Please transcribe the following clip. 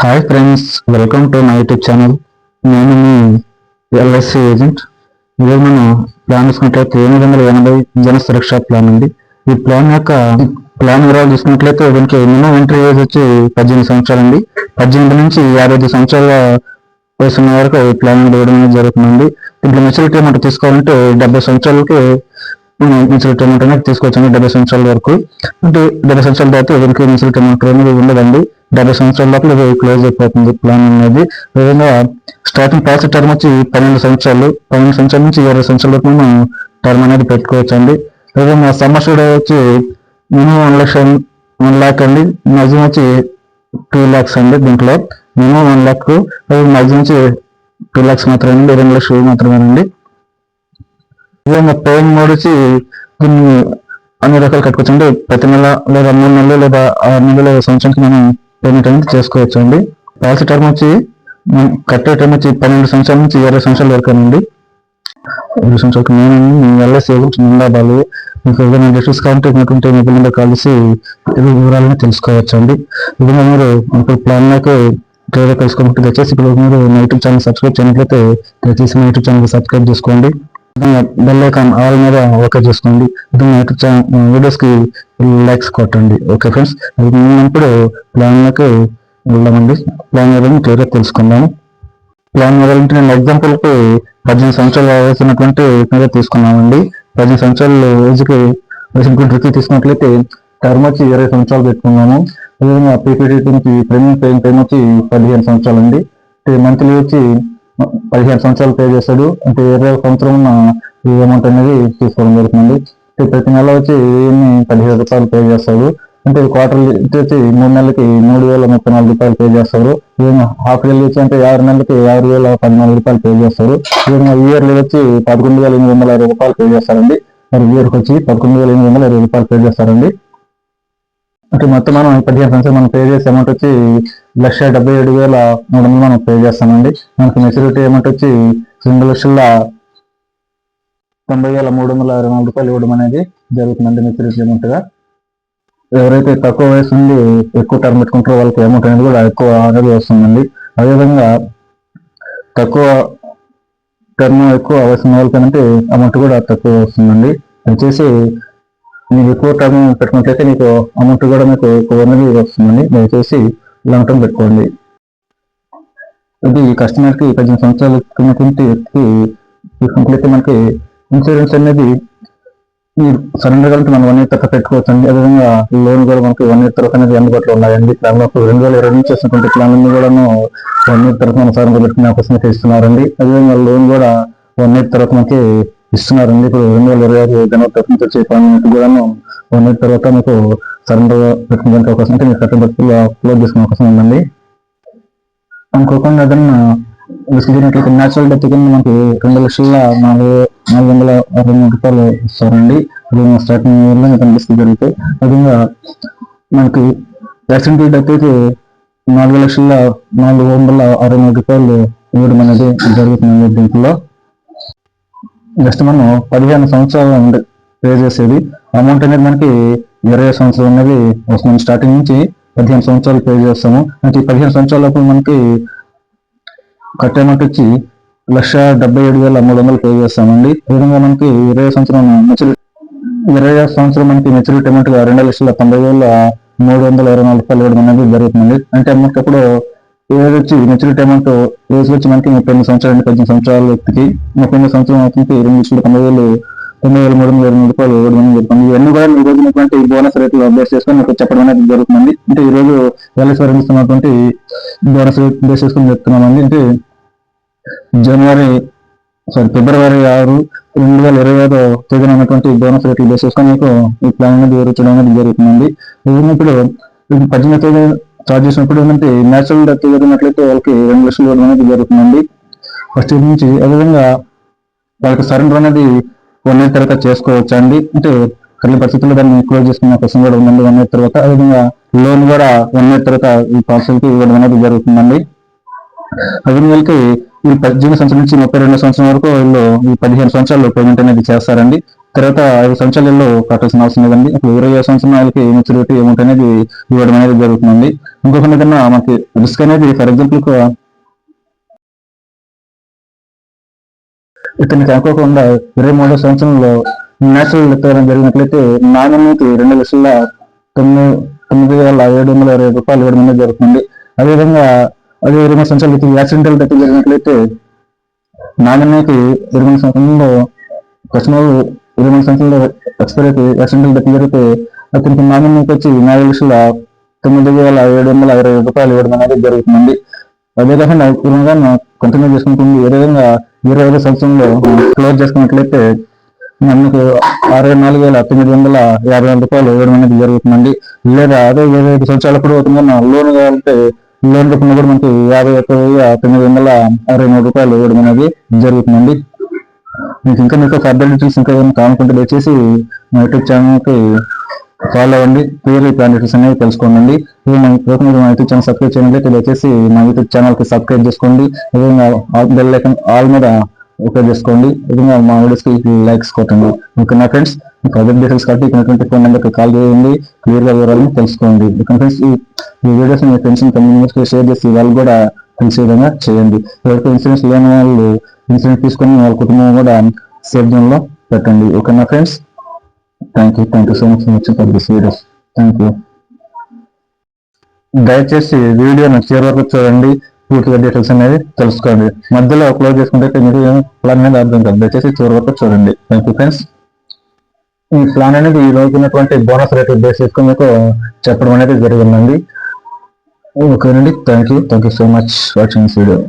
Hi friends, welcome to my YouTube channel. నేను మీ LIC agent. ఈరోజు మనం ప్లాన్ చూసుకున్నట్లయితే 880 జన సురక్ష ప్లాన్ ఉంది. ఈ ప్లాన్ వివరాలు చూసుకున్నట్లయితే దీనికి మినిమం ఎంట్రీ ఏజ్ వచ్చి 18 సంవత్సరాలు అండి. 18 నుంచి 55 సంవత్సరాల వయసు ఉన్న వరకు ఈ ప్లాన్ ఇవ్వడం జరుగుతుందండి. దీంట్లో మెచ్యూరిటీ అమౌంట్ తీసుకోవాలంటే 70 సంవత్సరాలకి మెచ్యూరిటీ అమౌంట్ అనేది తీసుకోవచ్చండి. 70 సంవత్సరాల వరకు అంటే 70 సంవత్సరాల దాటి దీనికి మెచ్యూరిటీ అమౌంట్ అనేది ఉండదండి. 70 సంవత్సరాల లోపల ఇది క్లోజ్ అయిపోతుంది ప్లాన్ అనేది. విధంగా స్టార్టింగ్ పాలసీ టర్మ్ వచ్చి 12 సంవత్సరాలు. 12 సంవత్సరాల నుంచి 20 సంవత్సరాల వరకు మనం టర్మ్ అనేది పెట్టుకోవచ్చు అండి. విధంగా సమ్మర్షుడ్ వచ్చి మినిమం 1 lakh అండి. మ్యాక్సిమం వచ్చి 2 lakhs అండి. దీంట్లో మినిమం 1 lakh, మ్యాక్సిమం వచ్చి 2 lakhs మాత్రమే, 2 లక్షలు మాత్రమేనండి. విధంగా పేయింగ్ మోడ్ వచ్చి దీన్ని అన్ని రకాలు కట్టుకోవచ్చు అండి. ప్రతి నెల లేదా 3 నెలలు లేదా 6 నెలల సంవత్సరానికి మనం పేమెంట్ అనేది చేసుకోవచ్చు అండి. పాలసీ టర్మ్ వచ్చి కట్టే టైం వచ్చి 12 సంవత్సరాల నుంచి 20 సంవత్సరాల వరకు అండి. 20 సంవత్సరాలకు నేను ఎల్ఐసి ఏజెంట్ నిందాబాలు. మీకు ఏదైనా డిస్కస్ కావాలంటే ఉన్నటువంటి మొబైల్ నెంబర్ కాల్ చేసి వివరాలను తెలుసుకోవచ్చు అండి. విధంగా మీరు ఇప్పుడు ప్లాన్లోకి క్లియర్గా తెలుసుకోమంటే దయచేసి ఇప్పుడు మీరు నా యూట్యూబ్ ఛానల్ సబ్స్క్రైబ్ చేయనట్లయితే దయచేసి నా యూట్యూబ్ ఛానల్ సబ్స్క్రైబ్ చేసుకోండి. బెల్ ఐకాన్ ఆల్ మీద ఓకే చేసుకోండి. వీడియోస్కి లైక్స్ కొట్టండి. ఓకే ఫ్రెండ్స్, ఇప్పుడు ప్లాన్లోకి వెళ్దామండి. ప్లాన్ ఏదైనా క్లియర్గా తెలుసుకుందాము. ప్లాన్ మొదలంటే నేను ఎగ్జాంపుల్కి 18 సంవత్సరాలు వేసినటువంటి మీద తీసుకున్నామండి. 18 సంవత్సరాలు ఏజ్కి వేసినటువంటి రిక్కి తీసుకున్నట్లయితే టర్మ్ వచ్చి 20 సంవత్సరాలు పెట్టుకున్నాము. అదేవిధంగా పీపీటీకి పేయింగ్ టైం వచ్చి 15 సంవత్సరాలు అండి. మంత్లీ వచ్చి 15 సంవత్సరాలు పే చేస్తాడు. అంటే 20 సంవత్సరం ఈ అమౌంట్ అనేది తీసుకోవడం జరుగుతుంది. ప్రతి నెల వచ్చి 17 రూపాయలు పే చేస్తాడు. అంటే క్వార్టర్లీ వచ్చి 3 నెలలకి 3034 రూపాయలు పే చేస్తారు. హాఫ్ ఇయర్లీ వచ్చి అంటే 6 నెలలకి 6014 రూపాయలు పే చేస్తారు. ఇయర్లీ వచ్చి 11,820 రూపాయలు పే చేస్తారండి. మరి ఇయర్కి వచ్చి 11,820 రూపాయలు పే చేస్తారండి. అంటే మొత్తం మనం 15 సంవత్సరాలు మనం పే చేసే అమౌంట్ వచ్చి 1,77,300 మనం పే చేస్తామండి. మనకి మెచ్యూరిటీ అమౌంట్ వచ్చి 2,90,324 రూపాయలు ఇవ్వడం అనేది జరుగుతుందండి మెచ్యూరిటీ అమౌంట్ గా. ఎవరైతే తక్కువ వయసు నుండి ఎక్కువ టర్మ్ పెట్టుకుంటారో వాళ్ళకి అమౌంట్ అనేది కూడా ఎక్కువ అనేది వస్తుందండి. అదేవిధంగా తక్కువ టర్మ్ ఎక్కువ వయసు ఉన్న వాళ్ళకంటే అమౌంట్ కూడా తక్కువ వస్తుందండి. వచ్చేసి మీరు ఎక్కువ టర్మ్ పెట్టుకున్నట్లయితే మీకు అమౌంట్ కూడా మీకు ఎక్కువ అనేది వస్తుందండి. దయచేసి లాంగ్ టర్మ్ పెట్టుకోండి. ఇది కస్టమర్కి 18 సంవత్సరాలు ఉన్నటువంటి వ్యక్తికి తీసుకున్నట్లయితే మనకి ఇన్సూరెన్స్ అనేది మీరు సరెండర్ కలిపి మనం 1 year తర్వాత పెట్టుకోవచ్చు అండి. అదేవిధంగా లోన్ కూడా మనకి 1 year తర్వాత అనేది అందుబాటులో ఉన్నాయండి. దాదాపు 2020 నుంచి చేసినటువంటి ప్లాన్లన్నీ కూడా 1 year తర్వాత మనం సరెండర్ పెట్టుకునే అవకాశం అయితే ఇస్తున్నారండి. అదేవిధంగా లోన్ కూడా 1 year తర్వాత మనకి ఇస్తున్నారండి. ఇప్పుడు 2026 జనవరి తరఫు నుంచి వచ్చే ప్లాన్ కూడా 1 year తర్వాత మీకు సరెండర్ పెట్టుకునే అవకాశం అంటే మీరు సెప్టెంబర్ క్లోజ్ చేసుకునే అవకాశం ఉందండి. అనుకోకుండా ఏదన్నా చూసినట్లయితే న్యాచురల్ డెత్ కింద మనకి 2,04,463 రూపాయలు ఇస్తారండి. అది స్టార్టింగ్ కనిపిస్తూ జరుగుతాయి. అదేవిధంగా మనకి యాక్సిడెంట్ డెత్ అయితే 4,04,463 రూపాయలు ఇవ్వడం అనేది జరుగుతుంది. దీంట్లో జస్ట్ మనం 15 సంవత్సరాలు పే చేసేది అమౌంట్ అనేది మనకి 20 సంవత్సరాలు అనేది వస్తుంది. స్టార్టింగ్ నుంచి 15 సంవత్సరాలు పే చేస్తాము. అంటే 15 సంవత్సరాలకు మనకి కట్టే అమౌంట్ వచ్చి 1,77,300 పే చేస్తామండి. ఈ విధంగా మనకి 20 సంవత్సరం మనకి మెచ్యూరిటీ అమౌంట్ గా 2,90,324 రూపాయలు ఇవ్వడం అనేది జరుగుతుంది. అంటే మనకప్పుడు ఏజ్ వచ్చి మెచ్యూరిటీ అమౌంట్ ఏజ్ వచ్చి మనకి 38 సంవత్సరాలు 18 సంవత్సరాల వ్యక్తికి 38 సంవత్సరం అవుతుంది 2,90,323 రూపాయలు ఇవ్వడం జరుగుతుంది. ఇవన్నీ కూడా ఈ రోజు బోనస్ రేట్లు బేస్ చేసుకొని మీకు చెప్పడం అనేది జరుగుతుంది. అంటే ఈ రోజు ఎల్ఐసి ఇస్తున్నటువంటి బోనస్ రేట్ బేస్ చేసుకొని చెప్తున్నామండి. అంటే ఫిబ్రవరి 6, 2025 తేదీన ఉన్నటువంటి బోనస్ రేట్లు బేస్ చేసుకొని మీకు ఈ ప్లాన్ అనేది వివరించడం అనేది జరుగుతుందండి. ఇప్పుడు 18వ తేదీ చార్జ్ చేసినప్పుడు ఏంటంటే న్యాచురల్ డెత్ జరిగినట్లయితే వాళ్ళకి 2 లక్షలు ఇవ్వడం అనేది జరుగుతుందండి ఫస్ట్ ఇయర్ నుంచి. అదేవిధంగా వాళ్ళకి సరెండర్ అనేది 1 year తర్వాత చేసుకోవచ్చు అండి. అంటే కొన్ని పరిస్థితుల్లో దాన్ని క్లోజ్ చేసుకున్న అవకాశం కూడా ఉందండి 1 year తర్వాత. అదేవిధంగా లోన్ కూడా 1 year తర్వాత ఈ పాలసీకి ఇవ్వడం అనేది జరుగుతుందండి. అదే వీళ్ళకి ఈ 18 సంవత్సరం నుంచి 32 సంవత్సరం వరకు వీళ్ళు ఈ 15 సంవత్సరాలు పేమెంట్ అనేది చేస్తారండి. తర్వాత 5 సంవత్సరాలు ఇల్లు కట్టాల్సిన అవసరం లేదండి. ఇప్పుడు 20 సంవత్సరం వాళ్ళకి మెచ్యూరిటీ అమౌంట్ అనేది ఇవ్వడం అనేది జరుగుతుంది. ఇంకొక ఏదైనా మనకి రిస్క్ అనేది ఫర్ ఎగ్జాంపుల్ ఇతనికి అనుకోకుండా 23వ సంవత్సరంలో నేషనల్ ఎత్తడం జరిగినట్లయితే నామినీకి 2,09,720 రూపాయలు ఇవ్వడం అనేది జరుగుతుంది. అదేవిధంగా అదే 23 సంవత్సరాలకి యాక్సిడెంటల్ డెత్ జరిగినట్లయితే నామినీకి 23 సంవత్సరంలో కస్టమర్ 23 సంవత్సరంలో ఎక్స్పైరీకి యాక్సిడెంటల్ డెత్ జరిగితే అతనికి నామినీకి వచ్చి 4,09,720 రూపాయలు ఇవ్వడం అనేది జరుగుతుంది. అదే కాకుండా కంటిన్యూ చేసుకుంటుంది. ఏ విధంగా 25 సంవత్సరంలో క్లోజ్ చేసుకున్నట్లయితే మనకు 64,950 రూపాయలు ఇవ్వడం అనేది జరుగుతుందండి. లేదా అదే 25 సంవత్సరాలప్పుడు లోన్ కావాలంటే లోన్ రూపంలో కూడా మనకి 51,963 రూపాయలు ఇవ్వడం అనేది జరుగుతుందండి. మీకు ఫర్దర్ డీటెయిల్స్ ఇంకా ఏమైనా కావాలనుకుంటే దయచేసి మా యూట్యూబ్ ఛానల్కి ఫాలో అవ్వండి. క్లియర్లీ ప్లాన్ డీటెయిల్స్ అనేవి తెలుసుకోండి. మా యూట్యూబ్ ఛానల్ సబ్స్క్రైబ్ చేయండి. దయచేసి మా యూట్యూబ్ ఛానల్కి సబ్స్క్రైబ్ చేసుకోండి. విధంగా బెల్ ఐకాన్ ఆల్ మీద ఓకే చేసుకోండి. విధంగా మా వీడియోస్కి లైక్స్ కొట్టండి. ఓకేనా ఫ్రెండ్స్, ఫర్దర్ డీటెయిల్స్ కాబట్టి ఇక్కడ 24 నెంబర్కి కాల్ చేయండి. క్లియర్గా వివరాలను తెలుసుకోండి. ఫ్రెండ్స్ ఈ వీడియోస్ మీ ఫ్రెండ్స్ కమ్యూనిటీకి షేర్ చేసి వాళ్ళు కూడా తెలిసే విధంగా చేయండి. ఎవరికి ఇన్సూరెన్స్ లేని వాళ్ళు ఇన్సూరెన్స్ తీసుకొని వాళ్ళ కుటుంబం కూడా సేఫ్ జోన్లో పెట్టండి. ఓకేనా friends, thank you so much for this videos. Thank you. దయచేసి వీడియోను చివరి వరకు చూడండి. పూర్తిగా డీటెయిల్స్ అనేది తెలుసుకోండి. మధ్యలో క్లోజ్ చేసుకుంటే మీరు ప్లాన్ అనేది అర్థం కాదు. దయచేసి చివరి వరకు చూడండి. Thank you friends. ఈ ప్లాన్ అనేది ఈ రోజు ఉన్నటువంటి బోనస్ రేట్ బేస్ చేసుకుని మీకు చెప్పడం అనేది జరిగిందండి. ఓకేనండి, thank you so much watching this video.